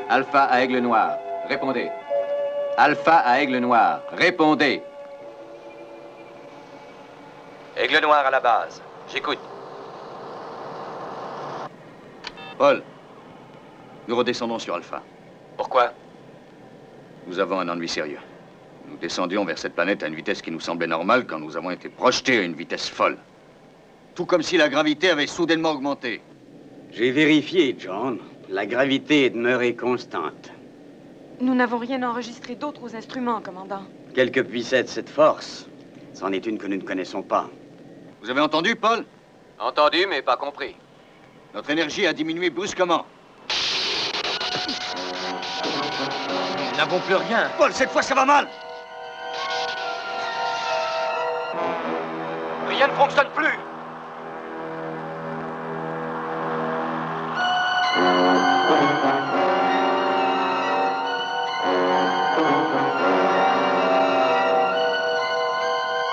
Alpha à Aigle Noir, répondez. Alpha à Aigle Noir, répondez. Aigle Noir à la base. J'écoute. Paul, nous redescendons sur Alpha. Pourquoi? Nous avons un ennui sérieux. Nous descendions vers cette planète à une vitesse qui nous semblait normale quand nous avons été projetés à une vitesse folle. Tout comme si la gravité avait soudainement augmenté. J'ai vérifié, John. La gravité est demeurée constante. Nous n'avons rien enregistré d'autre aux instruments, commandant. Quelque puisse être cette force, c'en est une que nous ne connaissons pas. Vous avez entendu, Paul? Entendu, mais pas compris. Notre énergie a diminué brusquement. Nous n'avons plus rien. Paul, cette fois, ça va mal! Rien ne fonctionne plus.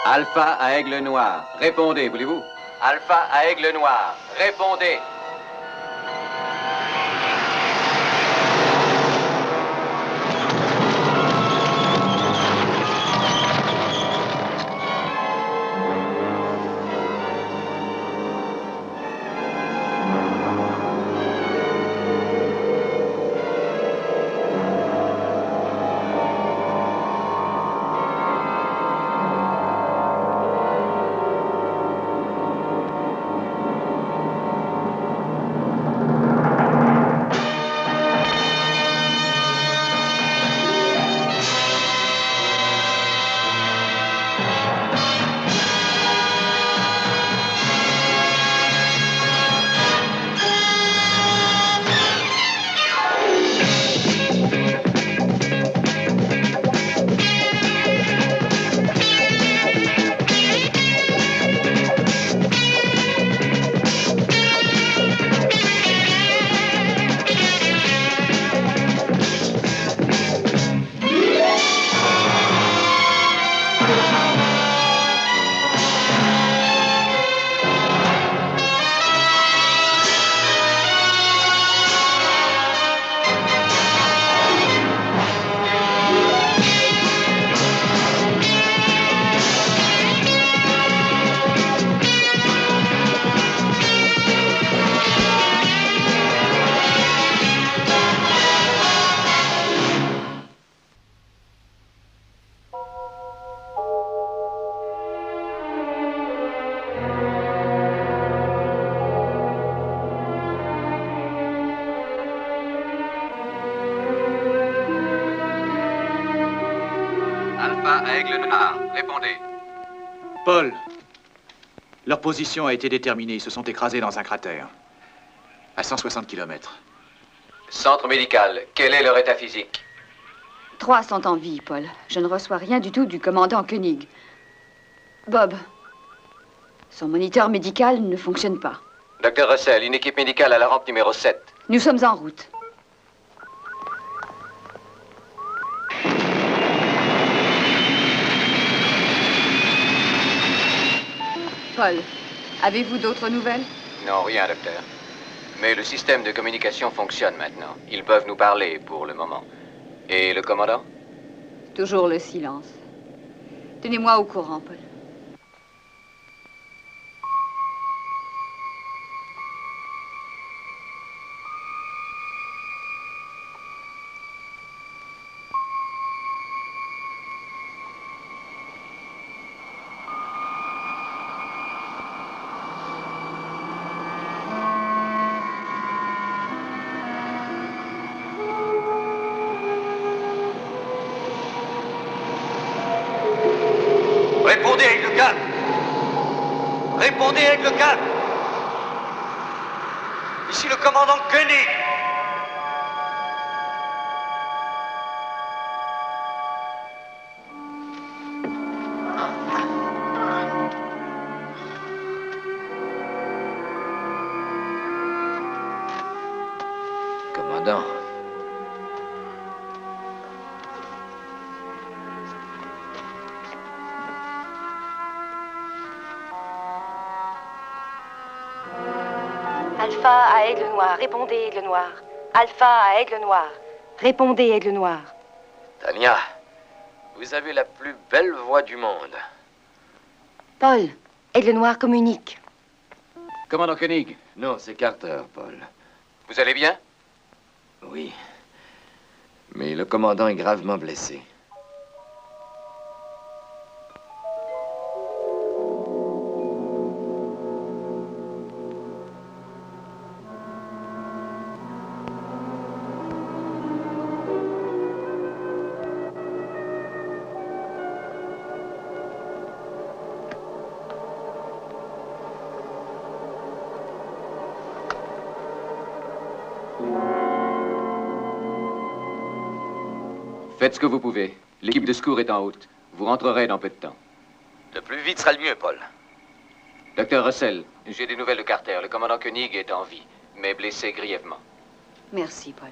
Alpha à Aigle Noir, répondez, voulez-vous? Alpha à Aigle Noir, répondez. Alpha à Aigle Noir, répondez. Paul, leur position a été déterminée. Ils se sont écrasés dans un cratère. À 160 km. Centre médical, quel est leur état physique? 3 sont en vie, Paul. Je ne reçois rien du tout du commandant Koenig. Bob, son moniteur médical ne fonctionne pas. Docteur Russell, une équipe médicale à la rampe numéro 7. Nous sommes en route. Paul, avez-vous d'autres nouvelles? Non, rien, docteur. Mais le système de communication fonctionne maintenant. Ils peuvent nous parler pour le moment. Et le commandant? Toujours le silence. Tenez-moi au courant, Paul. Répondez avec le calme! Répondez avec le calme! Ici le commandant Koenig! Commandant. Alpha à Aigle Noir, répondez Aigle Noir. Alpha à Aigle Noir. Répondez, Aigle Noir. Tania, vous avez la plus belle voix du monde. Paul, Aigle Noir communique. Commandant Koenig, Non, c'est Carter, Paul. vous allez bien? Oui. Mais le commandant est gravement blessé. Faites ce que vous pouvez. L'équipe de secours est en route. Vous rentrerez dans peu de temps. Le plus vite sera le mieux, Paul. Docteur Russell, j'ai des nouvelles de Carter. Le commandant Koenig est en vie, mais blessé grièvement. Merci, Paul.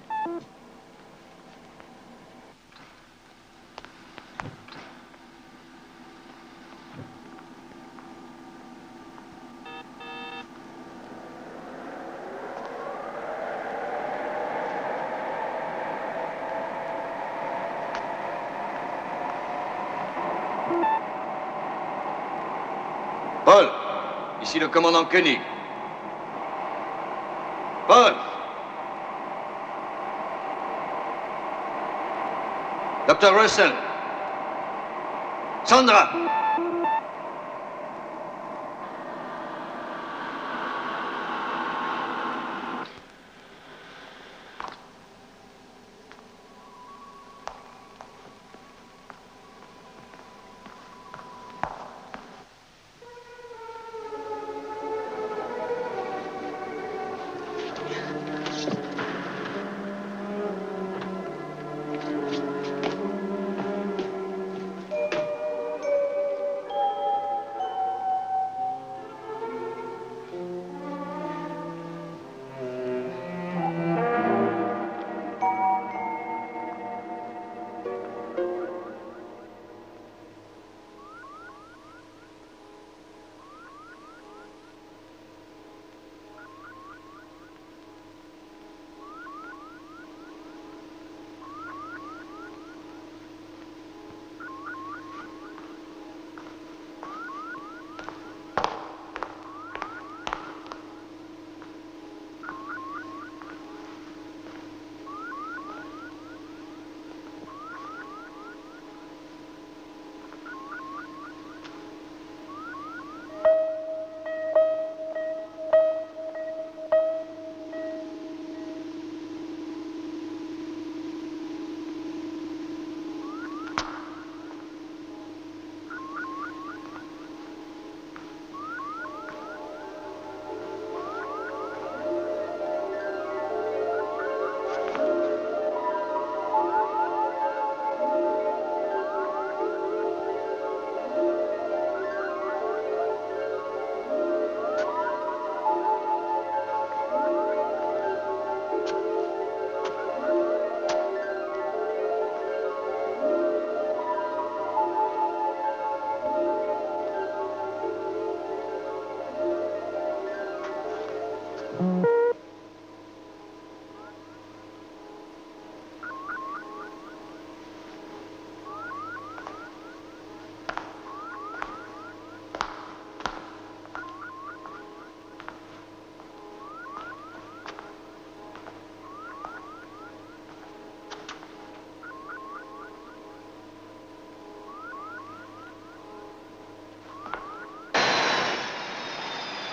Paul, ici le commandant Koenig. Paul! Dr. Russell! Sandra!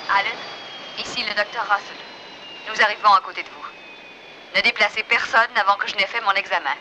Allen, ici le docteur Russell. Nous arrivons à côté de vous. Ne déplacez personne avant que je n'ai fait mon examen.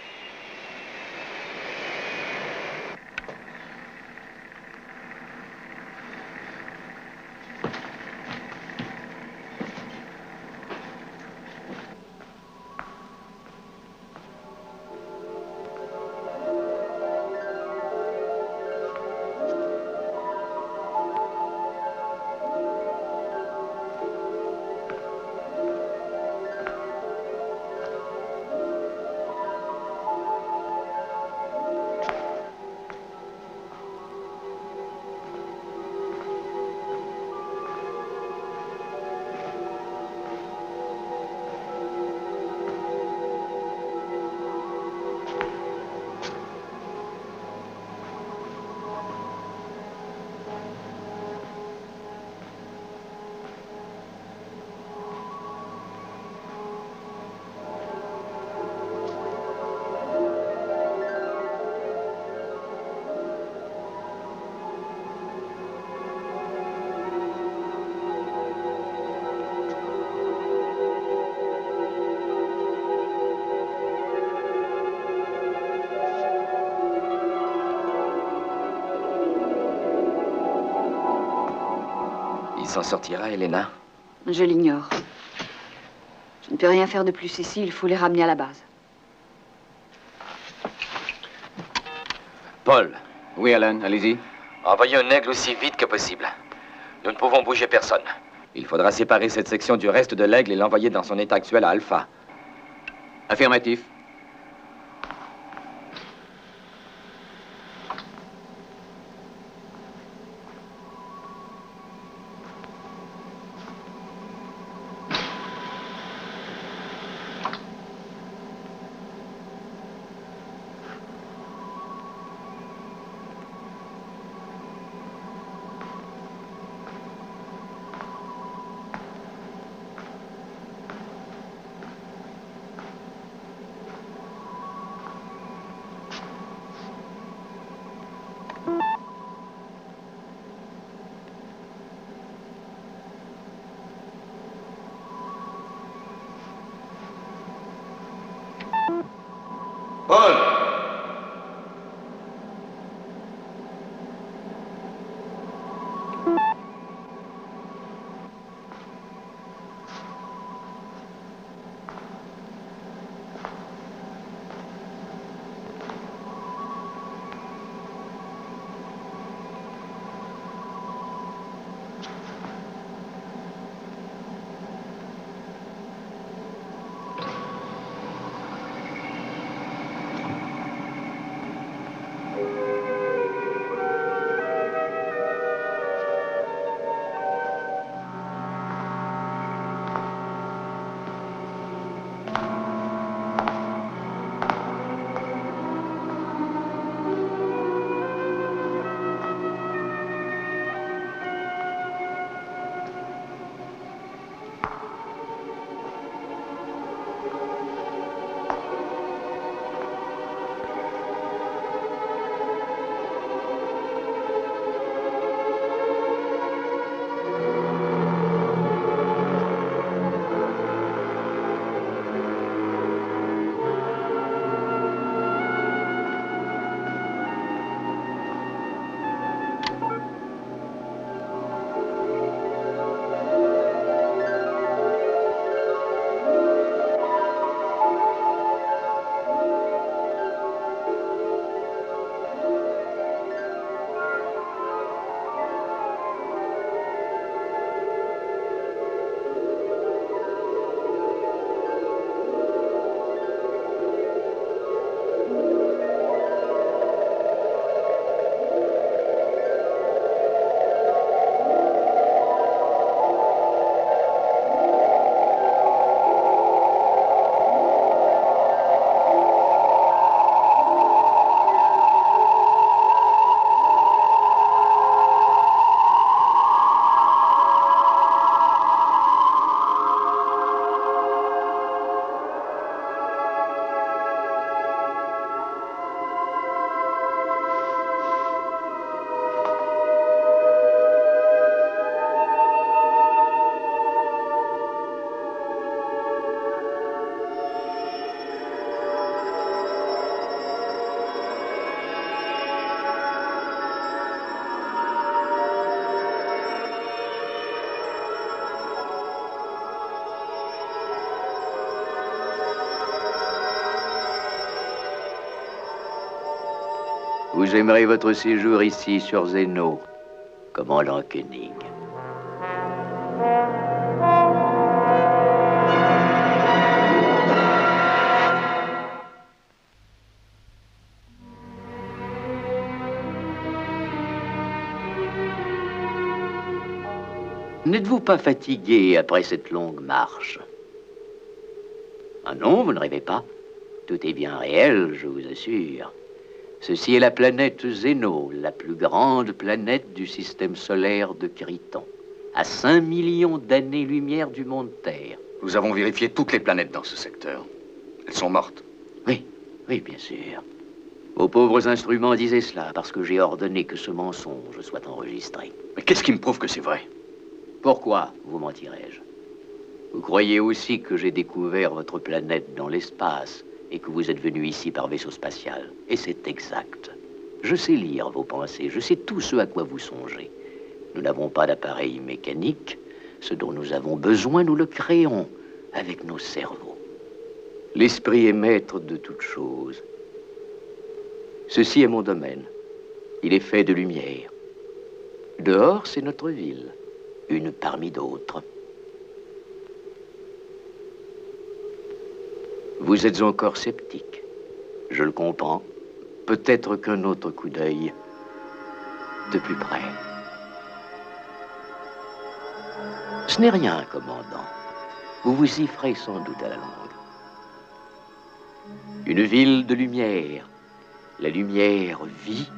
s'en sortira, Elena? Je l'ignore. Je ne peux rien faire de plus ici, il faut les ramener à la base. Paul, Oui, Alan, allez-y. envoyez un aigle aussi vite que possible. Nous ne pouvons bouger personne. Il faudra séparer cette section du reste de l'aigle et l'envoyer dans son état actuel à Alpha. Affirmatif. Paul! Vous aimerez votre séjour ici sur Zeno, commandant Koenig. N'êtes-vous pas fatigué après cette longue marche? Ah non, vous ne rêvez pas. Tout est bien réel, je vous assure. Ceci est la planète Zeno, la plus grande planète du système solaire de Kryton, à 5 millions d'années-lumière du monde Terre. Nous avons vérifié toutes les planètes dans ce secteur. Elles sont mortes. Oui, oui, bien sûr. Vos pauvres instruments disaient cela parce que j'ai ordonné que ce mensonge soit enregistré. Mais qu'est-ce qui me prouve que c'est vrai? Pourquoi vous mentirais-je? Vous croyez aussi que j'ai découvert votre planète dans l'espace et que vous êtes venu ici par vaisseau spatial. Et c'est exact. Je sais lire vos pensées, je sais tout ce à quoi vous songez. Nous n'avons pas d'appareil mécanique. Ce dont nous avons besoin, nous le créons avec nos cerveaux. L'esprit est maître de toutes choses. Ceci est mon domaine. Il est fait de lumière. Dehors, c'est notre ville, une parmi d'autres. Vous êtes encore sceptique. Je le comprends. Peut-être qu'un autre coup d'œil, de plus près. Ce n'est rien, commandant. Vous vous y ferez sans doute à la longue. Une ville de lumière. La lumière vit.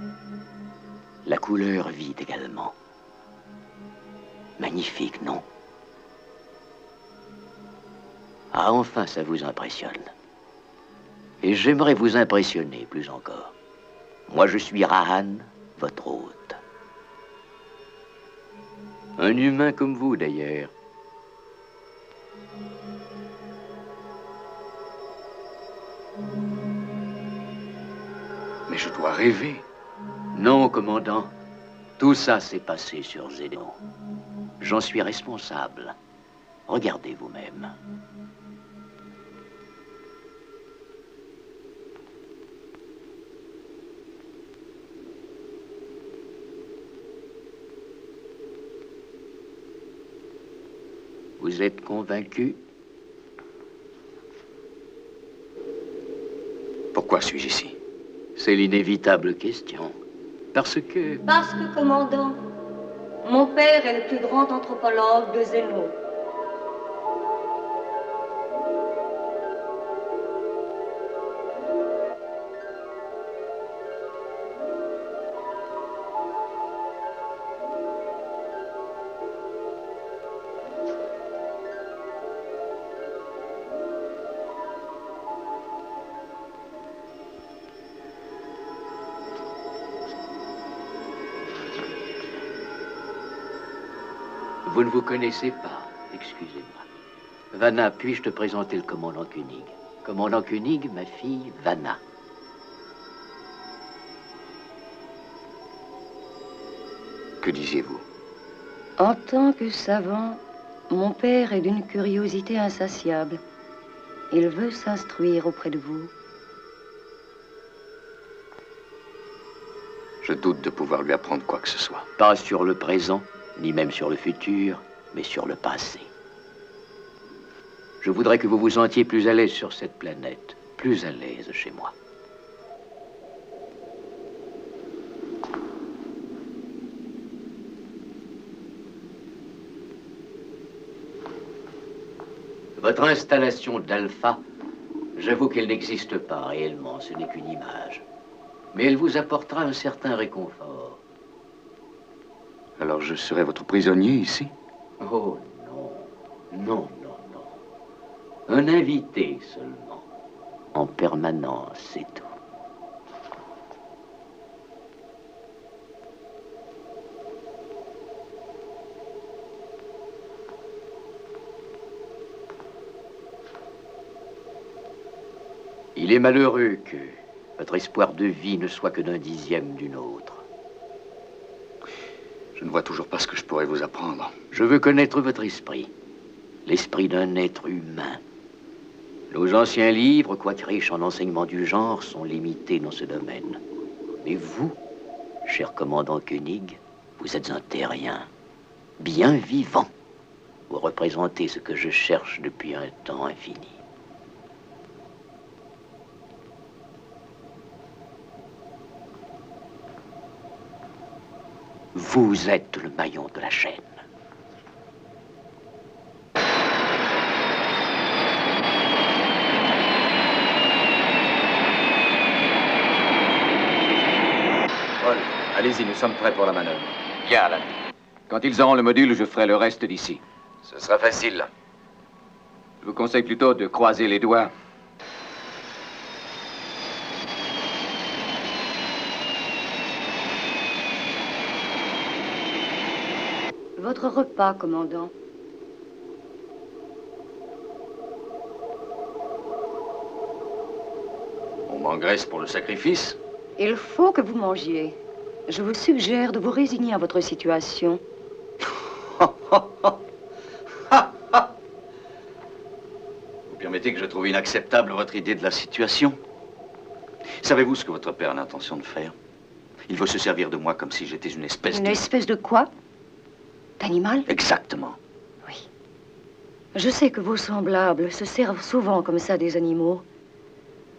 La couleur vit également. Magnifique, non? Ah, enfin, ça vous impressionne. Et j'aimerais vous impressionner plus encore. Moi, je suis Rahan, votre hôte. Un humain comme vous, d'ailleurs. Mais je dois rêver. Non, commandant. Tout ça s'est passé sur Zénon. J'en suis responsable. Regardez vous-même. Vous êtes convaincu? Pourquoi suis-je ici? C'est l'inévitable question. Parce que, commandant, mon père est le plus grand anthropologue de Zénon. vous ne vous connaissez pas, excusez-moi. Vanna, puis-je te présenter le commandant Koenig? Commandant Koenig, ma fille, Vanna. Que disiez-vous? En tant que savant, mon père est d'une curiosité insatiable. Il veut s'instruire auprès de vous. Je doute de pouvoir lui apprendre quoi que ce soit. Pas sur le présent, ni même sur le futur, mais sur le passé. Je voudrais que vous vous sentiez plus à l'aise sur cette planète, plus à l'aise chez moi. Votre installation d'alpha, j'avoue qu'elle n'existe pas réellement, ce n'est qu'une image. Mais elle vous apportera un certain réconfort. Alors je serai votre prisonnier ici? Oh non, non, non, non. Un invité seulement. En permanence, c'est tout. Il est malheureux que votre espoir de vie ne soit que d'un dixième d'une autre. Je ne vois toujours pas ce que je pourrais vous apprendre. Je veux connaître votre esprit. L'esprit d'un être humain. Nos anciens livres, quoique riches en enseignements du genre, sont limités dans ce domaine. Mais vous, cher commandant Koenig, vous êtes un terrien, bien vivant. Vous représentez ce que je cherche depuis un temps infini. Vous êtes le maillon de la chaîne. Paul, allez-y, nous sommes prêts pour la manœuvre. Bien, Alan. Quand ils auront le module, je ferai le reste d'ici. Ce sera facile. Je vous conseille plutôt de croiser les doigts. Votre repas, commandant. On m'engraisse pour le sacrifice? Il faut que vous mangiez. Je vous suggère de vous résigner à votre situation. Vous permettez que je trouve inacceptable votre idée de la situation? Savez-vous ce que votre père a l'intention de faire? Il veut se servir de moi comme si j'étais une espèce Une espèce de quoi? D'animal? Exactement. Oui. Je sais que vos semblables se servent souvent comme ça des animaux,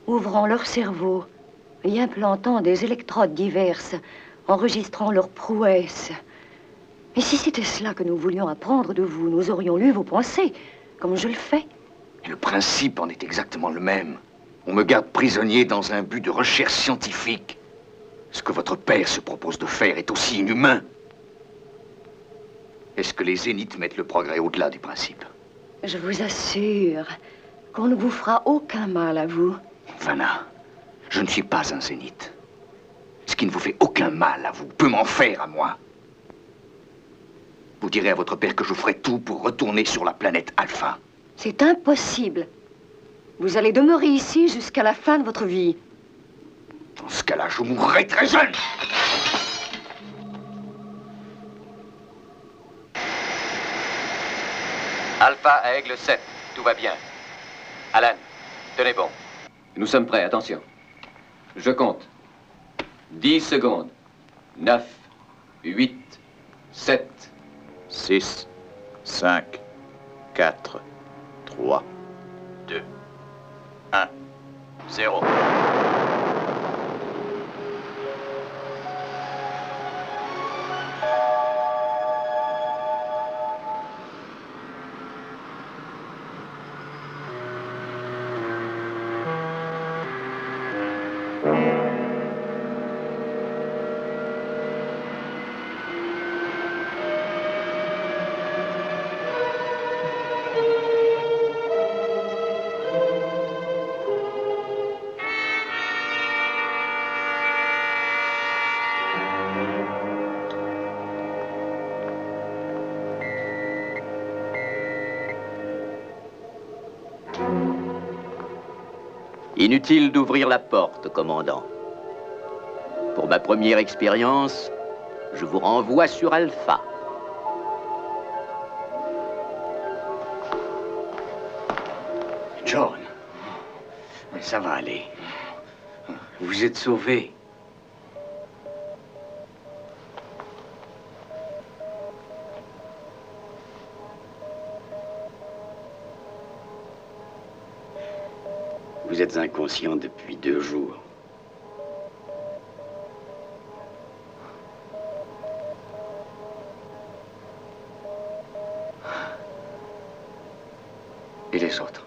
ouvrant leur cerveau, y implantant des électrodes diverses, enregistrant leurs prouesses. Mais si c'était cela que nous voulions apprendre de vous, nous aurions lu vos pensées, comme je le fais. Et le principe en est exactement le même. On me garde prisonnier dans un but de recherche scientifique. Ce que votre père se propose de faire est aussi inhumain. Est-ce que les zéniths mettent le progrès au-delà du principe? Je vous assure qu'on ne vous fera aucun mal à vous. Vanna, je ne suis pas un zénith. Ce qui ne vous fait aucun mal à vous peut m'en faire à moi. Vous direz à votre père que je ferai tout pour retourner sur la planète Alpha. C'est impossible. Vous allez demeurer ici jusqu'à la fin de votre vie. Dans ce cas-là, je mourrai très jeune. Alpha à Aigle 7, tout va bien. Alan, tenez bon. Nous sommes prêts, attention. Je compte. 10 secondes. 9, 8, 7. 6, 5, 4, 3, 2, 1, 0. Inutile d'ouvrir la porte, commandant. Pour ma première expérience, je vous renvoie sur Alpha. John, ça va aller. Vous êtes sauvé. Vous êtes inconscient depuis 2 jours. Et les autres?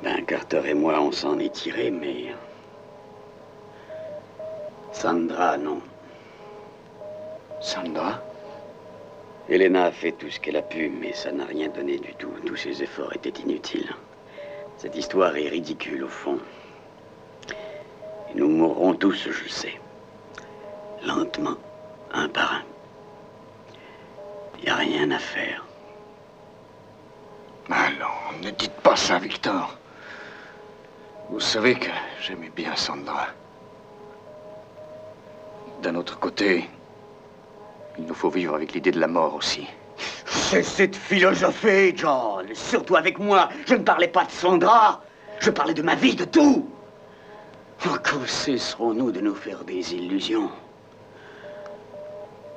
Ben, Carter et moi, on s'en est tirés, mais... Sandra, non. Sandra? Elena a fait tout ce qu'elle a pu, mais ça n'a rien donné du tout. Tous ses efforts étaient inutiles. Cette histoire est ridicule, au fond. Et nous mourrons tous, je sais. Lentement, un par un. Il n'y a rien à faire. Alors, ne dites pas ça, Victor. Vous savez que j'aimais bien Sandra. D'un autre côté, il nous faut vivre avec l'idée de la mort aussi. Cessez de philosopher, John. Surtout avec moi. Je ne parlais pas de Sandra. Je parlais de ma vie, de tout. Quand cesserons-nous de nous faire des illusions?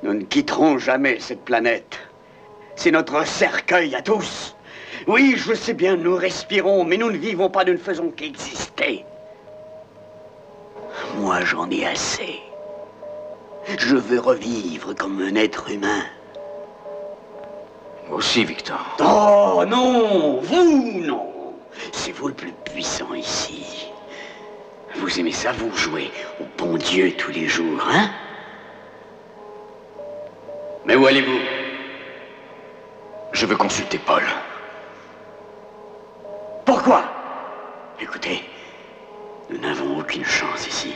Nous ne quitterons jamais cette planète. C'est notre cercueil à tous. Oui, je sais bien, nous respirons, mais nous ne vivons pas, nous ne faisons qu'exister. Moi, j'en ai assez. Je veux revivre comme un être humain. Moi aussi, Victor. Oh, non, vous, non. C'est vous le plus puissant ici. Vous aimez ça, vous jouer au bon Dieu tous les jours, hein? Mais où allez-vous? Je veux consulter Paul. Pourquoi? Écoutez, nous n'avons aucune chance ici.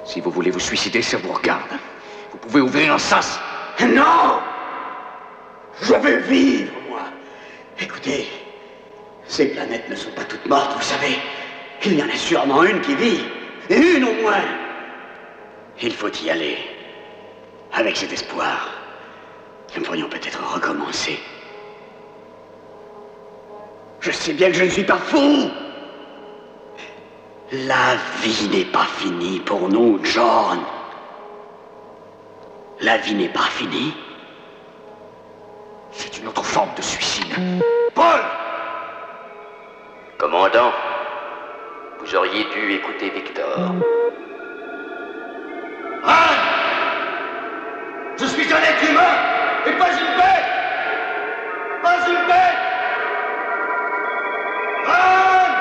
Si vous voulez vous suicider, ça vous regarde. Vous pouvez ouvrir un sas. Non! Je veux vivre, moi. Écoutez, ces planètes ne sont pas toutes mortes, vous savez. Il y en a sûrement une qui vit. Et une au moins. Il faut y aller. Avec cet espoir, nous pourrions peut-être recommencer. Je sais bien que je ne suis pas fou. La vie n'est pas finie pour nous, John. La vie n'est pas finie. C'est une autre forme de suicide. Paul! Commandant, vous auriez dû écouter Victor. Anne! Je suis un être humain et pas une bête! Pas une bête! Anne!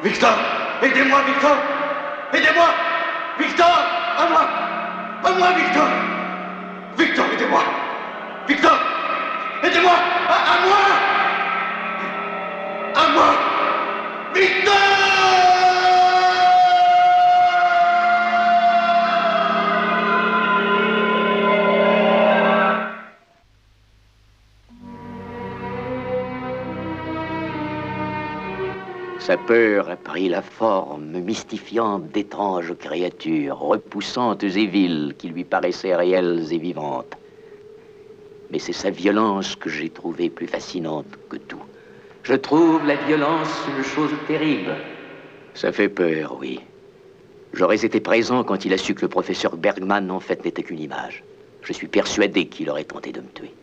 Victor! Aidez-moi, Victor! Aidez-moi! Victor! À moi! À moi, Victor! Victor, aidez-moi! Victor! Aidez-moi! À moi! À moi! Victor! Sa peur a pris la forme mystifiante d'étranges créatures, repoussantes et viles, qui lui paraissaient réelles et vivantes. Mais c'est sa violence que j'ai trouvée plus fascinante que tout. Je trouve la violence une chose terrible. Ça fait peur, oui. J'aurais été présent quand il a su que le professeur Bergman, en fait, n'était qu'une image. Je suis persuadé qu'il aurait tenté de me tuer.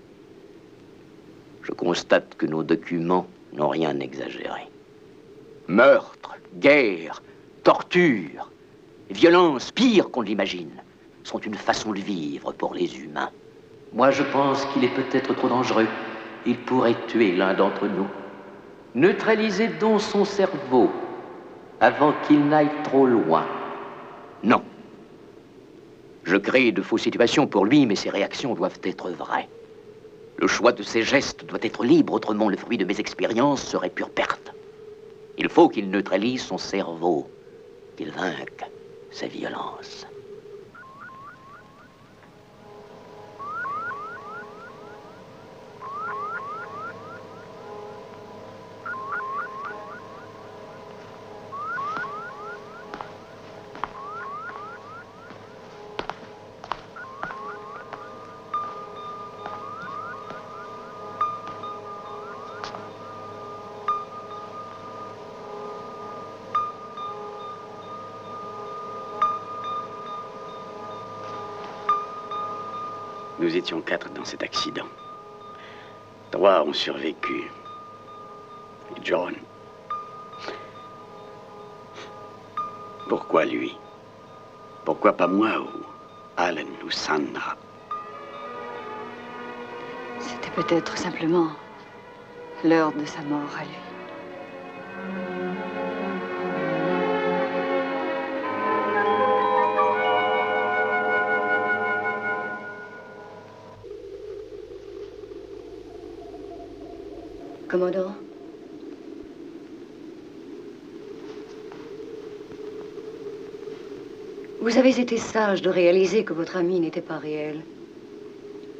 Je constate que nos documents n'ont rien exagéré. Meurtre, guerre, torture, violence, pire qu'on l'imagine, sont une façon de vivre pour les humains. Moi, je pense qu'il est peut-être trop dangereux. Il pourrait tuer l'un d'entre nous. Neutralisez donc son cerveau avant qu'il n'aille trop loin. Non. Je crée de fausses situations pour lui, mais ses réactions doivent être vraies. Le choix de ses gestes doit être libre, autrement le fruit de mes expériences serait pure perte. Il faut qu'il neutralise son cerveau, qu'il vainque sa violence. Nous étions 4 dans cet accident. 3 ont survécu. Et John. Pourquoi lui? Pourquoi pas moi ou Alan ou Sandra? C'était peut-être simplement l'heure de sa mort à lui. Commandant, vous avez été sage de réaliser que votre ami n'était pas réel.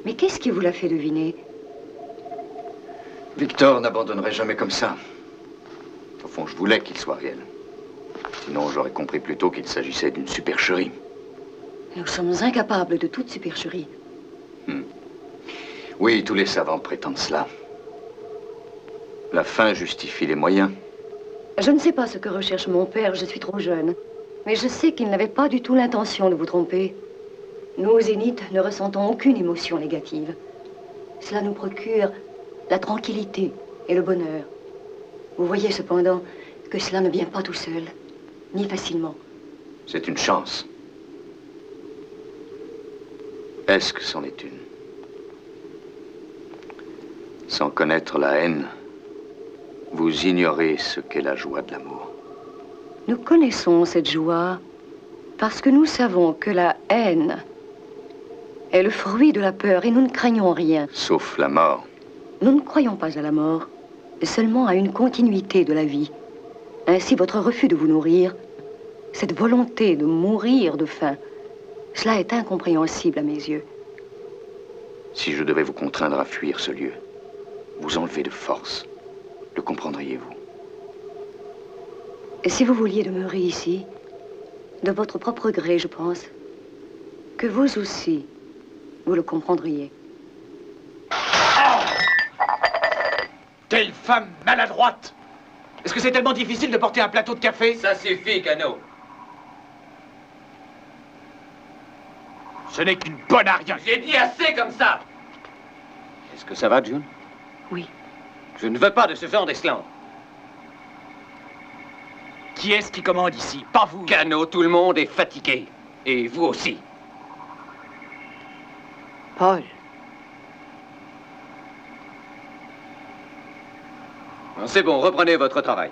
Mais qu'est-ce qui vous l'a fait deviner? Victor n'abandonnerait jamais comme ça. Au fond, je voulais qu'il soit réel. Sinon, j'aurais compris plus tôt qu'il s'agissait d'une supercherie. Nous sommes incapables de toute supercherie. Oui, tous les savants prétendent cela. La fin justifie les moyens. Je ne sais pas ce que recherche mon père, je suis trop jeune. Mais je sais qu'il n'avait pas du tout l'intention de vous tromper. Nous, au Zénith, ne ressentons aucune émotion négative. Cela nous procure la tranquillité et le bonheur. Vous voyez cependant que cela ne vient pas tout seul, ni facilement. C'est une chance. Est-ce que c'en est une? Sans connaître la haine, vous ignorez ce qu'est la joie de l'amour. Nous connaissons cette joie parce que nous savons que la haine est le fruit de la peur et nous ne craignons rien. Sauf la mort. Nous ne croyons pas à la mort, seulement à une continuité de la vie. Ainsi, votre refus de vous nourrir, cette volonté de mourir de faim, cela est incompréhensible à mes yeux. Si je devais vous contraindre à fuir ce lieu, vous enlever de force, le comprendriez-vous? Et si vous vouliez demeurer ici, de votre propre gré, je pense, que vous aussi, vous le comprendriez. Quelle femme maladroite! Est-ce que c'est tellement difficile de porter un plateau de café? Ça suffit, Cano. Ce n'est qu'une bonne à rien. J'ai dit assez comme ça! Est-ce que ça va, June? Oui. Je ne veux pas de ce genre d'esclandre. Qui est-ce qui commande ici? Pas vous. Cano, tout le monde est fatigué. Et vous aussi. Paul. C'est bon, reprenez votre travail.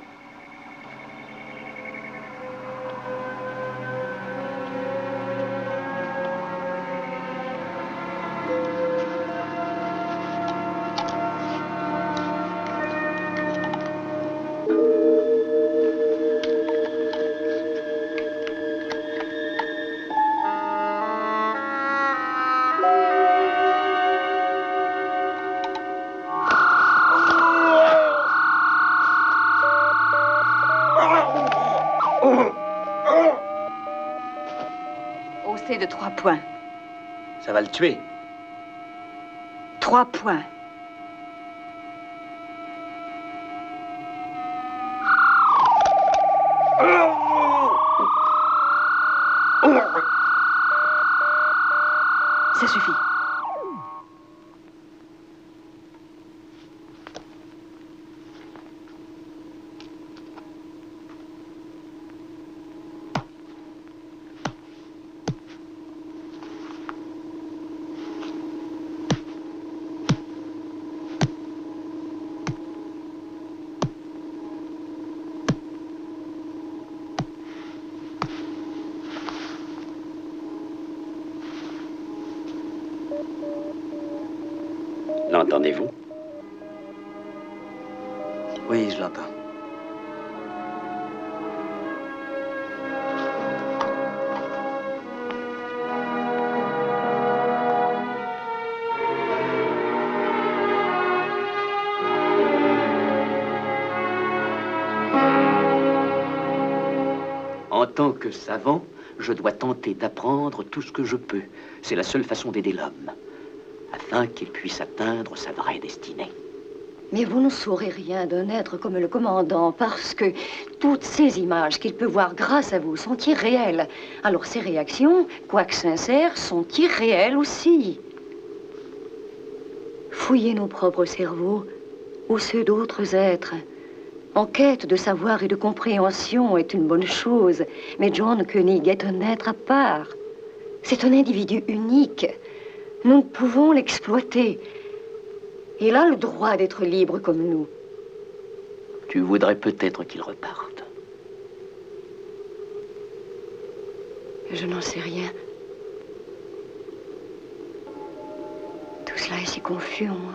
Haussé de 3 points. Ça va le tuer. 3 points. Ça suffit. L'entendez-vous? Oui, je l'entends. En tant que savant, je dois tenter d'apprendre tout ce que je peux. C'est la seule façon d'aider l'homme, afin qu'il puisse atteindre sa vraie destinée. Mais vous ne saurez rien d'un être comme le commandant, parce que toutes ces images qu'il peut voir grâce à vous sont irréelles. Alors ces réactions, quoique sincères, sont irréelles aussi. Fouillez nos propres cerveaux, ou ceux d'autres êtres. En quête de savoir et de compréhension est une bonne chose, mais John Koenig est un être à part. C'est un individu unique. Nous ne pouvons l'exploiter. Il a le droit d'être libre comme nous. Tu voudrais peut-être qu'il reparte. Je n'en sais rien. Tout cela est si confus en moi.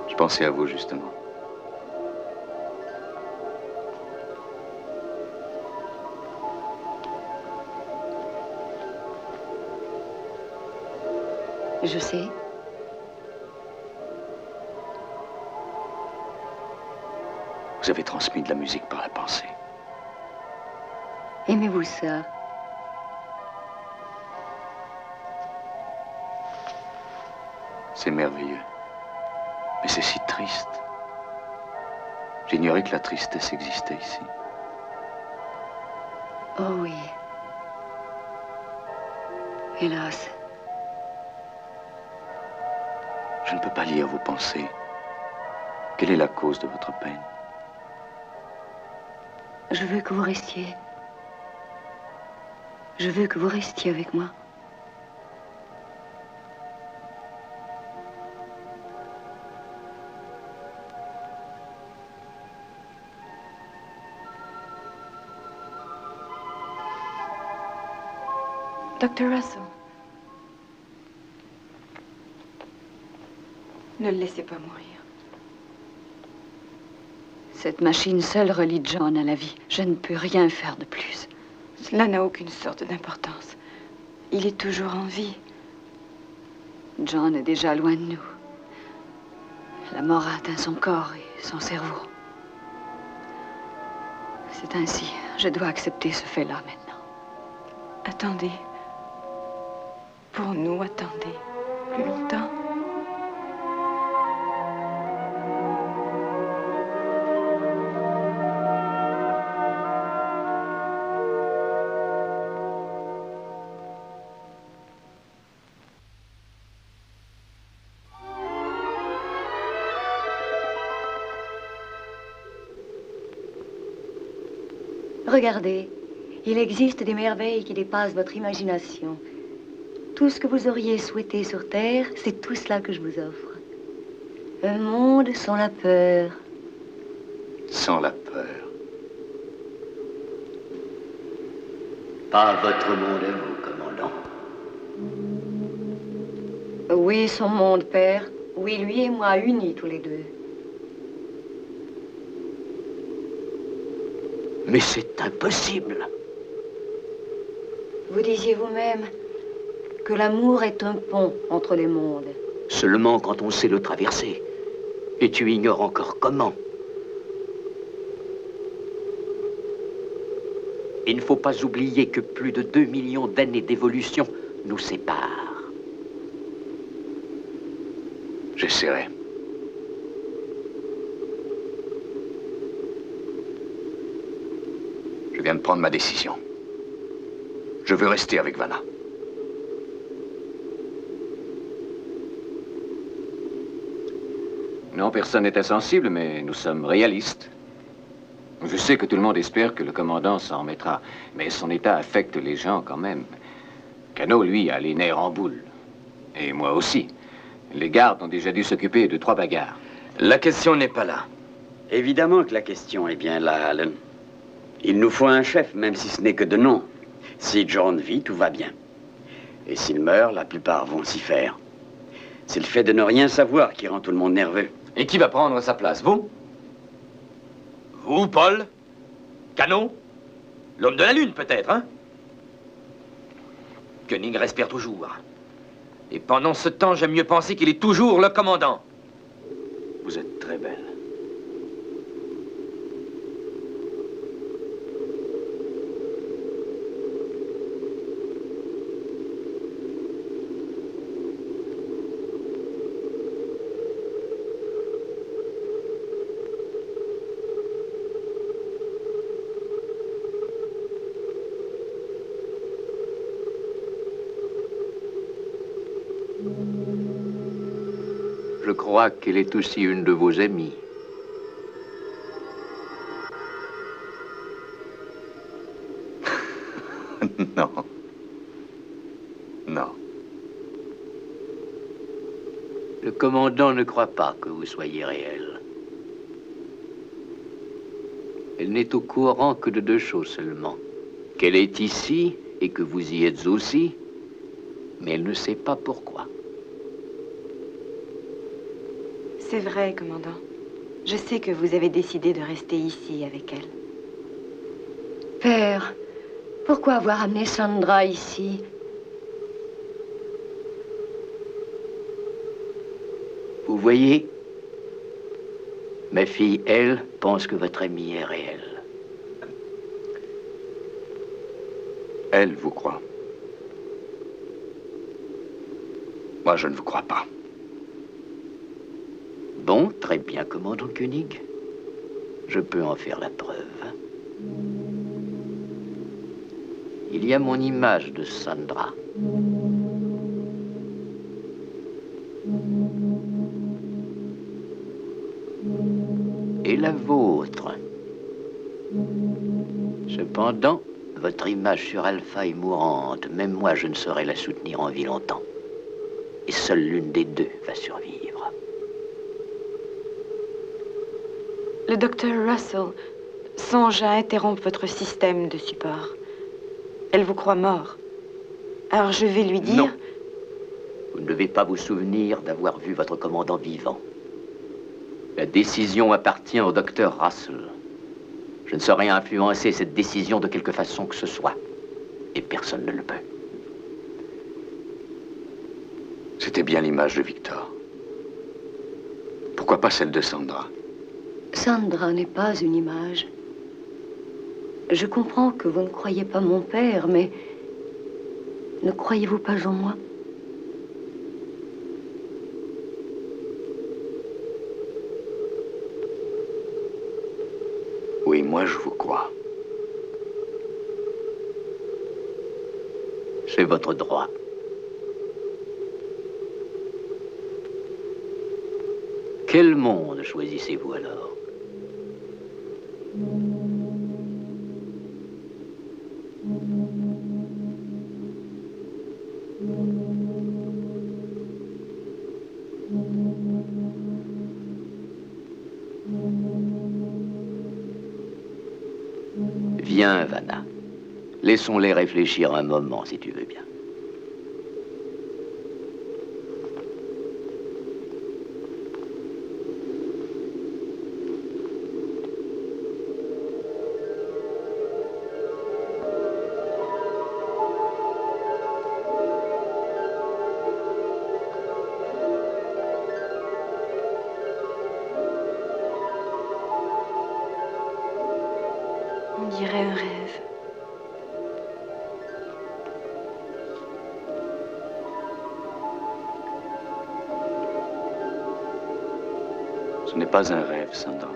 Je pensais à vous, justement. Je sais. Vous avez transmis de la musique par la pensée. Aimez-vous ça? C'est merveilleux. Mais c'est si triste. J'ignorais que la tristesse existait ici. Oh oui. Hélas. Je ne peux pas lire vos pensées. Quelle est la cause de votre peine? Je veux que vous restiez. Je veux que vous restiez avec moi. Dr. Russell. Ne le laissez pas mourir. Cette machine seule relie John à la vie. Je ne peux rien faire de plus. Cela n'a aucune sorte d'importance. Il est toujours en vie. John est déjà loin de nous. La mort a atteint son corps et son cerveau. C'est ainsi. Je dois accepter ce fait-là maintenant. Attendez. Pour nous, attendez. Plus longtemps. Regardez, il existe des merveilles qui dépassent votre imagination. Tout ce que vous auriez souhaité sur Terre, c'est tout cela que je vous offre. Un monde sans la peur. Sans la peur. Pas votre monde à vous, commandant. Oui, son monde, père. Oui, lui et moi, unis tous les deux. Mais c'est impossible. Vous disiez vous-même que l'amour est un pont entre les mondes. Seulement quand on sait le traverser. Et tu ignores encore comment. Il ne faut pas oublier que plus de 2 millions d'années d'évolution nous séparent. J'essaierai. Je viens de prendre ma décision. Je veux rester avec Vanna. Non, personne n'est insensible, mais nous sommes réalistes. Je sais que tout le monde espère que le commandant s'en remettra, mais son état affecte les gens quand même. Cano, lui, a les nerfs en boule. Et moi aussi. Les gardes ont déjà dû s'occuper de 3 bagarres. La question n'est pas là. Évidemment que la question est bien là, Alan. Il nous faut un chef, même si ce n'est que de nom. Si John vit, tout va bien. Et s'il meurt, la plupart vont s'y faire. C'est le fait de ne rien savoir qui rend tout le monde nerveux. Et qui va prendre sa place? Vous? Vous, Paul? Cano? L'homme de la Lune, peut-être, hein? Koenig respire toujours. Et pendant ce temps, j'aime mieux penser qu'il est toujours le commandant. Vous êtes très belle. Je crois qu'elle est aussi une de vos amies. Non. Non. Le commandant ne croit pas que vous soyez réel. Elle n'est au courant que de 2 choses seulement. Qu'elle est ici et que vous y êtes aussi, mais elle ne sait pas pourquoi. C'est vrai, commandant. Je sais que vous avez décidé de rester ici avec elle. Père, pourquoi avoir amené Sandra ici? Vous voyez, ma fille, elle, pense que votre amie est réelle. Elle vous croit. Moi, je ne vous crois pas. Très bien, commandant Koenig. Je peux en faire la preuve. Il y a mon image de Sandra. Et la vôtre. Cependant, votre image sur Alpha est mourante. Même moi, je ne saurais la soutenir en vie longtemps. Et seule l'une des deux va survivre. Le docteur Russell songe à interrompre votre système de support. Elle vous croit mort. Alors je vais lui dire... Non. Vous ne devez pas vous souvenir d'avoir vu votre commandant vivant. La décision appartient au docteur Russell. Je ne saurais influencer cette décision de quelque façon que ce soit. Et personne ne le peut. C'était bien l'image de Victor. Pourquoi pas celle de Sandra? Sandra n'est pas une image. Je comprends que vous ne croyez pas mon père, mais ne croyez-vous pas en moi? Oui, moi je vous crois. C'est votre droit. Quel monde choisissez-vous alors? Viens, Vanna. Laissons-les réfléchir un moment, si tu veux bien. On dirait un rêve. Ce n'est pas un rêve, Sandra.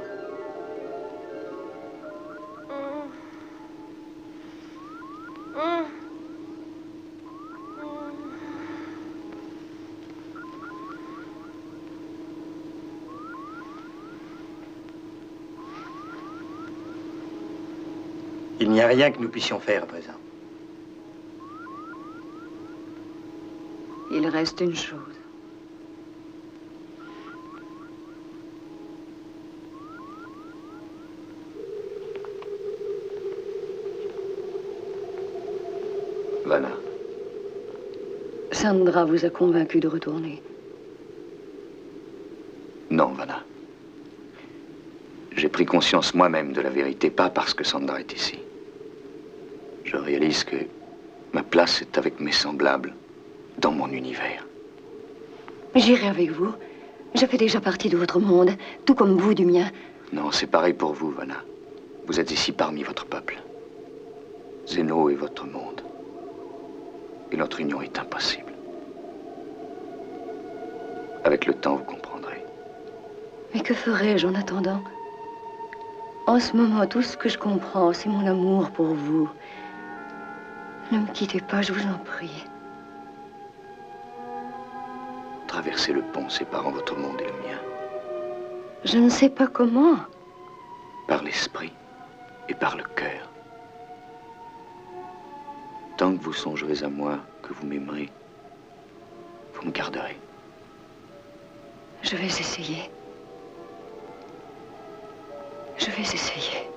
Il n'y a rien que nous puissions faire à présent. Il reste une chose. Vanna. Sandra vous a convaincu de retourner. Non, Vanna. J'ai pris conscience moi-même de la vérité, pas parce que Sandra est ici. Je réalise que ma place est avec mes semblables, dans mon univers. J'irai avec vous. Je fais déjà partie de votre monde, tout comme vous du mien. Non, c'est pareil pour vous, Vanna. Vous êtes ici parmi votre peuple. Zeno est votre monde. Et notre union est impossible. Avec le temps, vous comprendrez. Mais que ferais-je en attendant? En ce moment, tout ce que je comprends, c'est mon amour pour vous. Ne me quittez pas, je vous en prie. Traverser le pont séparant votre monde et le mien. Je ne sais pas comment. Par l'esprit et par le cœur. Tant que vous songerez à moi, que vous m'aimerez, vous me garderez. Je vais essayer. Je vais essayer.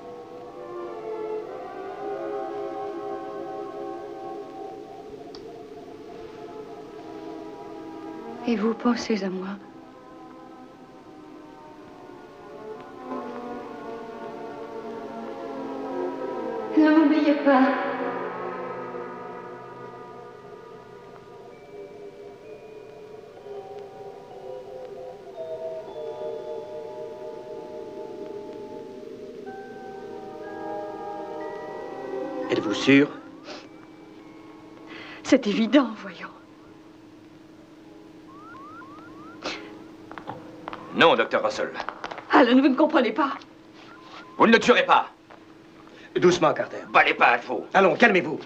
Et vous pensez à moi? Ne m'oubliez pas. Êtes-vous sûr? C'est évident, voyons. Non, docteur Russell. Alan, vous ne comprenez pas. Vous ne le tuerez pas. Doucement, Carter. Ballez pas à faux. Allons, calmez-vous.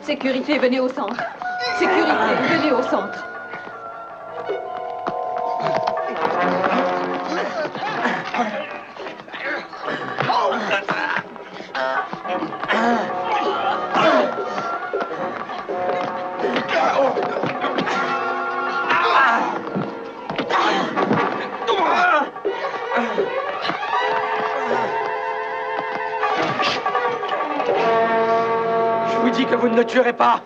Sécurité, venez au centre. Sécurité, venez au centre. Je vous dis que vous ne le tuerez pas.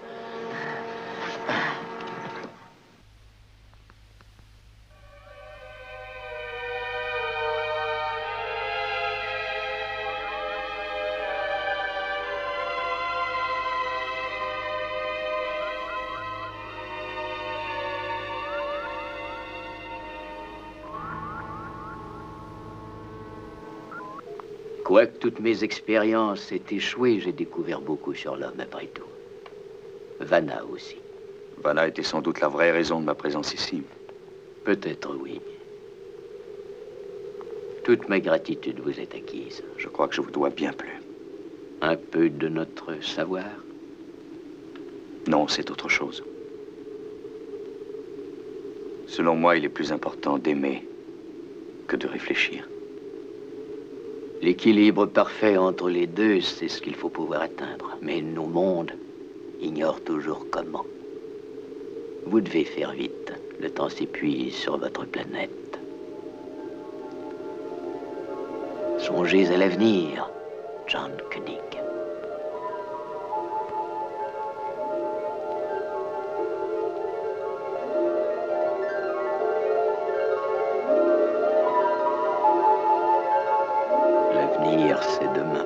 Quoique toutes mes expériences aient échoué, j'ai découvert beaucoup sur l'homme après tout. Vanna aussi. Vanna était sans doute la vraie raison de ma présence ici. Peut-être oui. Toute ma gratitude vous est acquise. Je crois que je vous dois bien plus. Un peu de notre savoir? Non, c'est autre chose. Selon moi, il est plus important d'aimer que de réfléchir. L'équilibre parfait entre les deux, c'est ce qu'il faut pouvoir atteindre. Mais nos mondes ignorent toujours comment. Vous devez faire vite. Le temps s'épuise sur votre planète. Songez à l'avenir, John Koenig. L'avenir, c'est demain.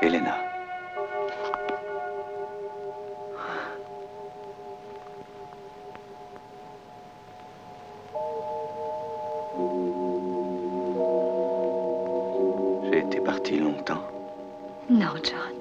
Elena. J'ai été parti longtemps. Non, John.